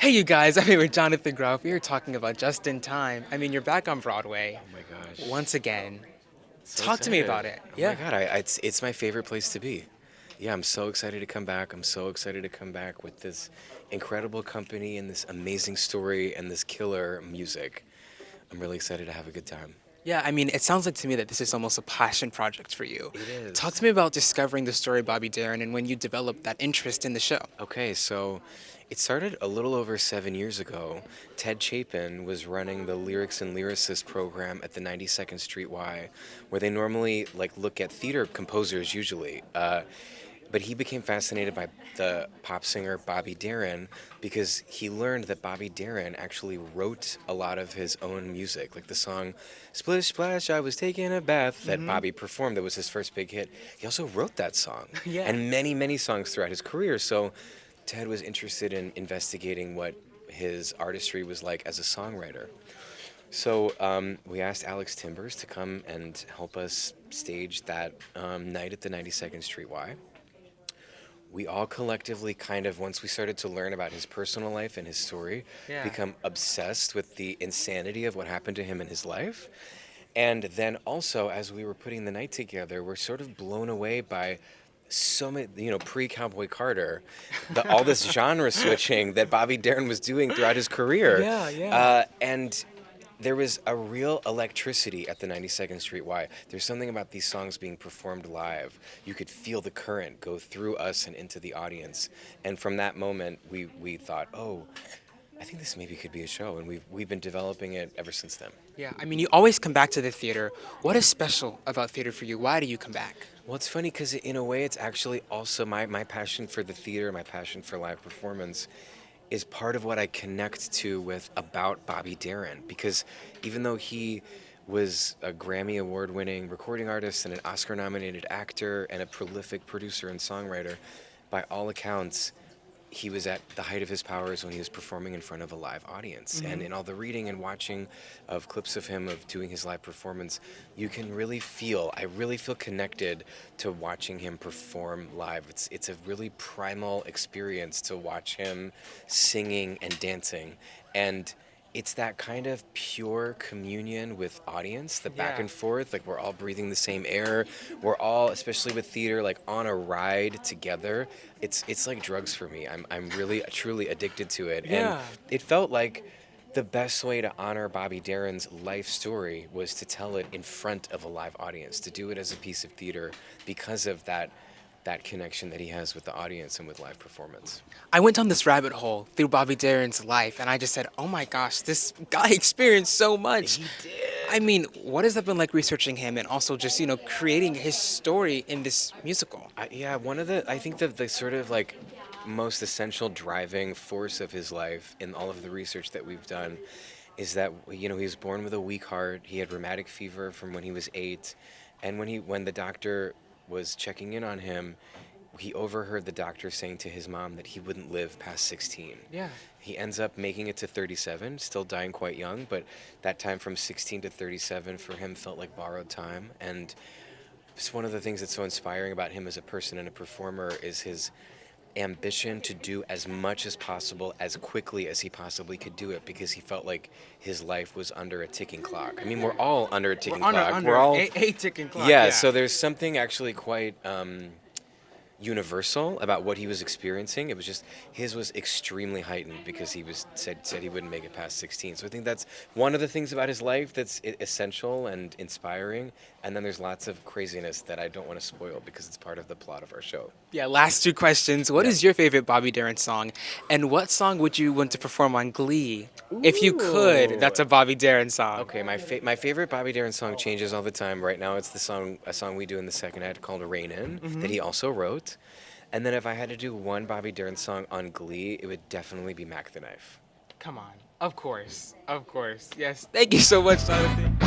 Hey, you guys, I'm here with Jonathan Groff. We were talking about Just in Time. I mean, you're back on Broadway Oh my gosh. once again. So Talk to me excited. about it. Oh my Yeah. god, it's my favorite place to be. Yeah, I'm so excited to come back. I'm so excited to come back with this incredible company and this amazing story and this killer music. I'm really excited to have a good time. Yeah, I mean, it sounds like to me that this is almost a passion project for you. It Talk is. to me about discovering the story Bobby Darin and when you developed that interest in the show. Okay, so it started a little over 7 years ago. Ted Chapin was running the Lyrics and Lyricists program at the 92nd Street Y, where they normally like look at theater composers usually. But he became fascinated by the pop singer Bobby Darin because he learned that Bobby Darin actually wrote a lot of his own music, like the song Splish Splash, I Was Taking a Bath that Bobby performed, that was his first big hit. He also wrote that song Yeah. and many, many songs throughout his career. So Ted was interested in investigating what his artistry was like as a songwriter. So we asked Alex Timbers to come and help us stage that night at the 92nd Street Y. We all collectively kind of, once we started to learn about his personal life and his story, Yeah. become obsessed with the insanity of what happened to him in his life. And then also, as we were putting the night together, we're sort of blown away by so many, pre-Cowboy Carter, all this genre switching that Bobby Darin was doing throughout his career. Yeah, yeah. And there was a real electricity at the 92nd Street Y. There's something about these songs being performed live. You could feel the current go through us and into the audience. And from that moment, we thought, oh, I think this maybe could be a show. And we've been developing it ever since then. Yeah, I mean, you always come back to the theater. What is special about theater for you? Why do you come back? Well, it's funny because in a way, it's actually also my passion for the theater, my passion for live performance is part of what I connect to with about Bobby Darin. Because even though he was a Grammy Award winning recording artist and an Oscar nominated actor and a prolific producer and songwriter, by all accounts, he was at the height of his powers when he was performing in front of a live audience. And in all the reading and watching of clips of him of doing his live performance, you can really feel, I really feel connected to watching him perform live. It's a really primal experience to watch him singing and dancing. And it's that kind of pure communion with audience, the back Yeah. and forth, like we're all breathing the same air. We're all, especially with theater, like on a ride together. It's like drugs for me. I'm really truly addicted to it. And Yeah. it felt like the best way to honor Bobby Darin's life story was to tell it in front of a live audience, to do it as a piece of theater because of that connection that he has with the audience and with live performance. I went down this rabbit hole through Bobby Darin's life, and I just said, oh my gosh, this guy experienced so much. He did. I mean, what has that been like researching him and also just, creating his story in this musical? Yeah, I think the sort of like most essential driving force of his life in all of the research that we've done is that, he was born with a weak heart. He had rheumatic fever from when he was 8. And when the doctor was checking in on him, he overheard the doctor saying to his mom that he wouldn't live past 16. Yeah. He ends up making it to 37, still dying quite young, but that time from 16 to 37 for him felt like borrowed time. And it's one of the things that's so inspiring about him as a person and a performer is his ambition to do as much as possible as quickly as he possibly could do it because he felt like his life was under a ticking clock. I mean, we're all under a ticking clock. We're all a ticking clock. yeah, so there's something actually quite universal about what he was experiencing. It was just his was extremely heightened because he was said he wouldn't make it past 16. So I think that's one of the things about his life that's essential and inspiring. And then there's lots of craziness that I don't want to spoil because it's part of the plot of our show. Yeah, last two questions. What is your favorite Bobby Darin song? And what song would you want to perform on Glee? If you could, that's a Bobby Darin song. Okay, my favorite Bobby Darin song changes all the time. Right now, it's a song we do in the second act called "Rain In" that he also wrote. And then if I had to do one Bobby Darin song on Glee, it would definitely be "Mack the Knife." Come on. Of course. Of course. Yes. Thank you so much, Jonathan.